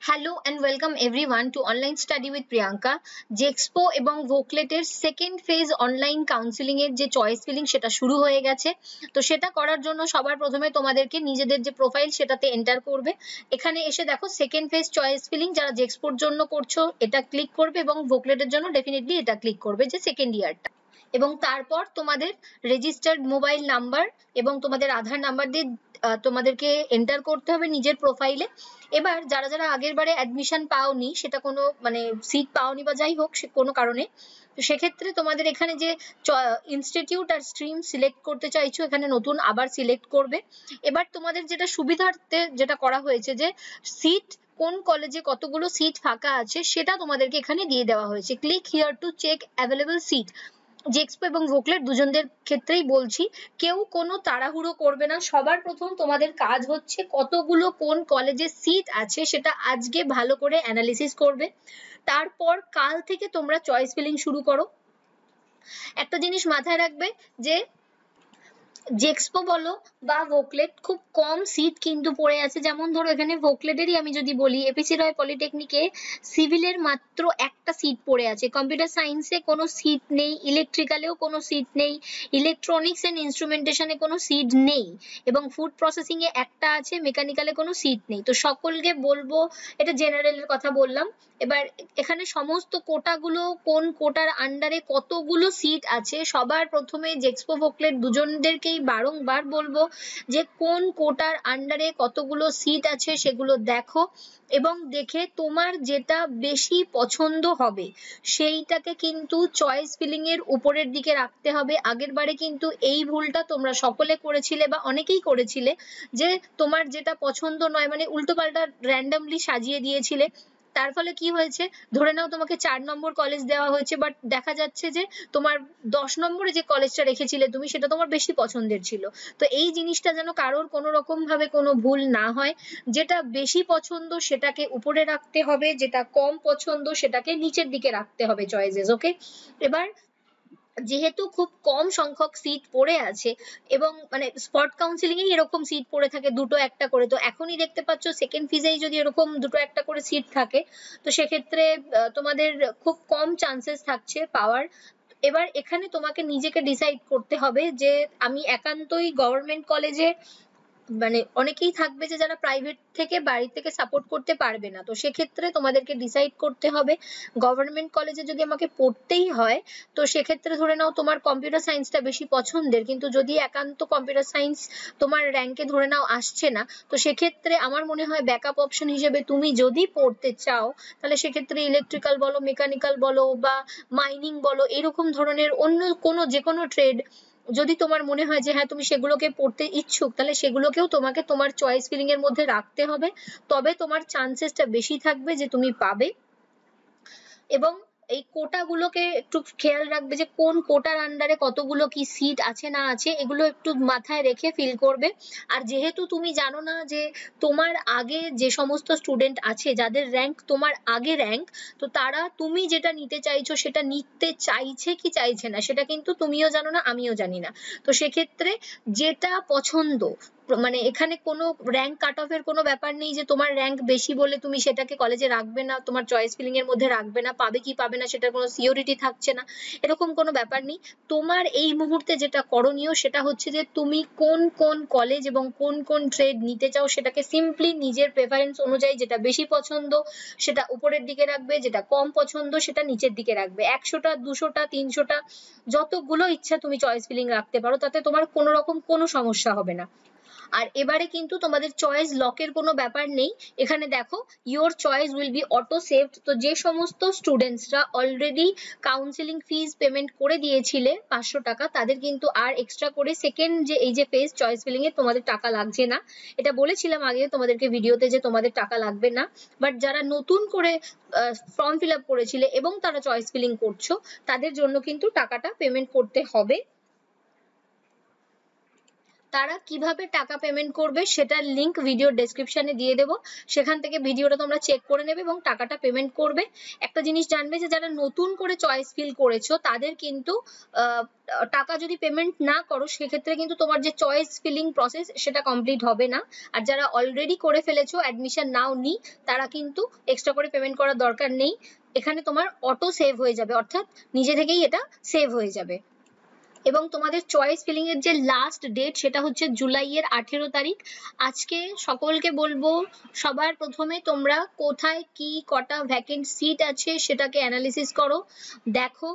Hello and welcome everyone to Online Study with Priyanka. জেক্সপো এবং ভোকলেটের second phase online counselling এর যে choice filling সেটা শুরু হয়ে গেছে। তো সেটা করার জন্য সবার প্রথমে তোমাদেরকে নিজেদের যে প্রোফাইল সেটাতে এন্টার করবে। এখানে এসে দেখো সেকেন্ড ফেজ চয়েস ফিলিং যারা জেক্সপোর জন্য করছো এটা ক্লিক করবে এবং ভোকলেটের জন্য ডেফিনেটলি এটা ক্লিক করবে যে সেকেন্ড ইয়ারটা। এবং তারপর তোমাদের রেজিস্টার্ড মোবাইল নাম্বার এবং তোমাদের আধার নাম্বার দিয়ে তোমাদেরকে এন্টার করতে হবে নিজের প্রোফাইলে। এবার যারা যারা আগের বারে অ্যাডমিশন পাওনি, সেটা কোনো মানে সিট পাওনি বা যাই হোক সে কোনো কারণে, তো সেক্ষেত্রে তোমাদের এখানে যে ইনস্টিটিউট আর স্ট্রিম সিলেক্ট করতে চাইছো এখানে নতুন আবার সিলেক্ট করবে। এবার তোমাদের যেটা সুবিধার্থে যেটা করা হয়েছে যে সিট কোন কলেজে কতগুলো সিট ফাঁকা আছে সেটা তোমাদেরকে এখানে দিয়ে দেওয়া হয়েছে। Click here to check available seat. JEXPO এবং ভোকলেট দুজনদের ক্ষেত্রেই বলছি, কেউ কোনো তাড়াহুড়ো করবে না। সবার প্রথম তোমাদের কাজ হচ্ছে কতগুলো কোন কলেজে সিট আছে সেটা আজকে ভালো করে অ্যানালিসিস করবে। তারপর কাল থেকে তোমরা চয়েস ফিলিং শুরু করো। একটা জিনিস মাথায় রাখবে যে জেক্সপো বলো বা ভোকলেট খুব কম সিট কিন্তু পড়ে আছে। যেমন ধরো এখানে ভোকলেটেরই আমি যদি বলি, এপিসি রয় পলিটেকনিকে সিভিলের মাত্র একটা সিট পড়ে আছে, কম্পিউটার সায়েন্সে কোনো সিট নেই, ইলেকট্রিক্যালেও কোনো সিট নেই, ইলেকট্রনিক্স এন্ড ইনস্ট্রুমেন্টেশনে কোনো সিট নেই, এবং ফুড প্রসেসিং এ একটা আছে, মেকানিক্যালে কোনো সিট নেই। তো সকলকে বলবো, এটা জেনারেলের কথা বললাম। এবার এখানে সমস্ত কোটাগুলো কোন কোটার আন্ডারে কতগুলো সিট আছে সবার প্রথমে জেক্সপো ভোকলেট দুজনদেরকেই বারংবার বলবো যে কোন কোটার আন্ডারে কতগুলো সিট আছে সেগুলো দেখো, এবং দেখে তোমার যেটা বেশি পছন্দ হবে সেইটাকে কিন্তু চয়েস ফিলিং এর উপরের দিকে রাখতে হবে। আগের বারে কিন্তু এই ভুলটা তোমরা সকলে করেছিলে বা অনেকেই করেছিলে, যে তোমার যেটা পছন্দ নয় মানে উল্টোপাল্টা র্যান্ডমলি সাজিয়ে দিয়েছিলে। তার ফলে কি হয়েছে, ধরে নাও তোমাকে 4 নম্বর কলেজ দেওয়া হয়েছে, বাট দেখা যাচ্ছে যে তোমার 10 নম্বরে যে কলেজটা রেখেছিলে তুমি সেটা তোমার বেশি পছন্দের ছিল। তো এই জিনিসটা যেন কারোর কোনো রকম ভাবে কোনো ভুল না হয়। যেটা বেশি পছন্দ সেটাকে উপরে রাখতে হবে, যেটা কম পছন্দ সেটাকে নিচের দিকে রাখতে হবে চয়েসেস। ওকে, এবার যেহেতু খুব কম সংখ্যক সিট পড়ে আছে এবং মানে স্পট কাউন্সিলিং এ এরকম সিট পড়ে থাকে দুটো একটা করে, তো এখনই দেখতে পাচ্ছ সেকেন্ড ফিজেই যদি এরকম দুটো একটা করে সিট থাকে তো সেক্ষেত্রে তোমাদের খুব কম চান্সেস থাকছে পাওয়ার। এবার এখানে তোমাকে নিজেকে ডিসাইড করতে হবে যে আমি একান্তই গভর্নমেন্ট কলেজে, মানে অনেকেই থাকবে যে যারা প্রাইভেট থেকে বাড়ি থেকে সাপোর্ট করতে পারবে না, তো সেক্ষেত্রে তোমাদেরকে ডিসাইড করতে হবে গভর্নমেন্ট কলেজে যদি আমাকে পড়তেই হয় তো সেক্ষেত্রে ধরে নাও তোমার কম্পিউটার সায়েন্সটা বেশি পছন্দের, কিন্তু যদি একান্ত কম্পিউটার সায়েন্স তোমার র্যাঙ্কে ধরে নাও আসছে না, তো সেক্ষেত্রে আমার মনে হয় ব্যাকআপ অপশন হিসেবে তুমি যদি পড়তে চাও তাহলে সেক্ষেত্রে ইলেকট্রিক্যাল বলো, মেকানিক্যাল বলো বা মাইনিং বলো, এরকম ধরনের অন্য কোনো যে কোনো ট্রেড যদি তোমার মনে হয় যে হ্যাঁ তুমি সেগুলোকে পড়তে ইচ্ছুক, তাহলে সেগুলোকেও তোমাকে তোমার চয়েস ফিলিং এর মধ্যে রাখতে হবে। তবে তোমার চান্সেসটা বেশি থাকবে যে তুমি পাবে। এবং এই কোটাগুলোকে একটু খেয়াল রাখবে যে কোন কোটার আন্ডারে কতগুলো কি সিট আছে না আছে, এগুলো একটু মাথায় রেখে ফিল করবে। আর যেহেতু তুমি জানো না যে তোমার আগে যে সমস্ত স্টুডেন্ট আছে যাদের র্যাঙ্ক তোমার আগে র্যাঙ্ক, তো তারা তুমি যেটা নিতে চাইছো সেটা নিতে চাইছে কি চাইছে না সেটা কিন্তু তুমিও জানো না, আমিও জানি না। তো সেক্ষেত্রে যেটা পছন্দ, মানে এখানে কোনো র্যাঙ্ক কাট অফ এর কোনো ব্যাপার নেই যে তোমার র্যাঙ্ক বেশি বলে তুমি সেটাকে কলেজে রাখবে না, তোমার চয়েস ফিলিং এর মধ্যে রাখবে না, পাবে কি পাবে না সেটার কোনো সিওরিটি থাকছে না, এরকম কোনো ব্যাপার নেই। তোমার এই মুহূর্তে যেটা করণীয় সেটা হচ্ছে যে তুমি কোন কোন কলেজ এবং কোন কোন ট্রেড নিতে চাও সেটাকে সিম্পলি নিজের প্রেফারেন্স অনুযায়ী যেটা বেশি পছন্দ সেটা উপরের দিকে রাখবে, যেটা কম পছন্দ সেটা নিচের দিকে রাখবে। 100টা 200টা 300টা যতগুলো ইচ্ছা তুমি চয়েস ফিলিং রাখতে পারো, তাতে তোমার কোনো রকম কোনো সমস্যা হবে না। আর এবারে কিন্তু তোমাদের চয়েস লকের কোনো ব্যাপার নেই। এখানে দেখো your choice will be auto saved. তো যে সমস্ত স্টুডেন্টসরা অলরেডি কাউন্সিলিং ফিজ পেমেন্ট করে দিয়েছিলে 500 টাকা, তাদের কিন্তু আর এক্সট্রা করে সেকেন্ড যে এই যে ফেজ চয়েস ফিলিং এ তোমাদের টাকা লাগছে না। এটা বলেছিলাম আগে তোমাদেরকে ভিডিওতে যে তোমাদের টাকা লাগবে না, বাট যারা নতুন করে ফর্ম ফিল আপ করেছিলে এবং তারা চয়েস ফিলিং করছো তাদের জন্য কিন্তু টাকাটা পেমেন্ট করতে হবে। তারা কিভাবে টাকা পেমেন্ট করবে সেটার লিংক ভিডিও ডেসক্রিপশনে দিয়ে দেবো, সেখান থেকে ভিডিওটা তোমরা চেক করে নেবে এবং টাকাটা পেমেন্ট করবে। একটা জিনিস জানবে যে যারা নতুন করে চয়েস ফিল করেছো তাদের কিন্তু টাকা যদি পেমেন্ট না করো সেক্ষেত্রে কিন্তু তোমার যে চয়েস ফিলিং প্রসেস সেটা কমপ্লিট হবে না। আর যারা অলরেডি করে ফেলেছো অ্যাডমিশন নাও নি তারা কিন্তু এক্সট্রা করে পেমেন্ট করার দরকার নেই, এখানে তোমার অটো সেভ হয়ে যাবে, অর্থাৎ নিজে থেকেই এটা সেভ হয়ে যাবে। এবং তোমাদের চয়েস ফিলিং এর যে লাস্ট ডেট সেটা হচ্ছে জুলাইয়ের 18 তারিখ। আজকে সকলকে বলবো সবার প্রথমে তোমরা কোথায় কি কটা ভ্যাকেন্ট সিট আছে সেটাকে অ্যানালিসিস করো, দেখো,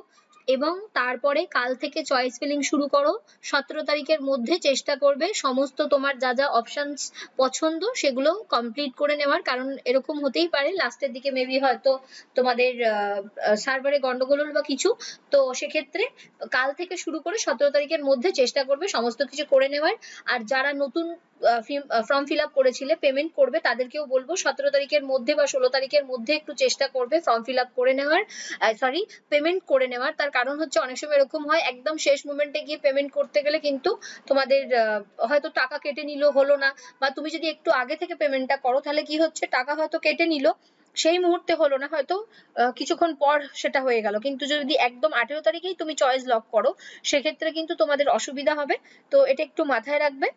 এবং তারপরে কাল থেকে চয়েস ফিলিং শুরু করো। 17 তারিখের মধ্যে চেষ্টা করবে সমস্ত তোমার যা যা অপশনস পছন্দ সেগুলো কমপ্লিট করে নেওয়ার, কারণ এরকম হতেই পারে লাস্টের দিকে মেবি হয়তো তোমাদের সার্ভারে গন্ডগোল হলো বা কিছু, তো সেক্ষেত্রে কাল থেকে শুরু করে 17 তারিখের মধ্যে চেষ্টা করবে সমস্ত কিছু করে নেওয়ার। আর যারা নতুন ফর্ম ফিল আপ করেছিলে পেমেন্ট করবে তাদেরকেও বলবো 17 তারিখের মধ্যে বা 16 তারিখের মধ্যে একটু চেষ্টা করবে ফর্ম ফিল আপ করে নেওয়ার, সরি পেমেন্ট করে নেওয়ার। তার কারণ হচ্ছে অনেক সময় এরকম হয় একদম শেষ মোমেন্টে গিয়ে পেমেন্ট করতে গেলে কিন্তু তোমাদের হয়তো টাকা কেটে নিল, হলো না, বা তুমি যদি একটু আগে থেকে পেমেন্টটা করো তাহলে কি হচ্ছে টাকা হয়তো কেটে নিল সেই মুহূর্তে হলো না, হয়তো কিছুক্ষণ পর সেটা হয়ে গেল, কিন্তু যদি একদম 18 তারিখেই তুমি চয়েস লক করো সেক্ষেত্রে কিন্তু তোমাদের অসুবিধা হবে। তো এটা একটু মাথায় রাখবে।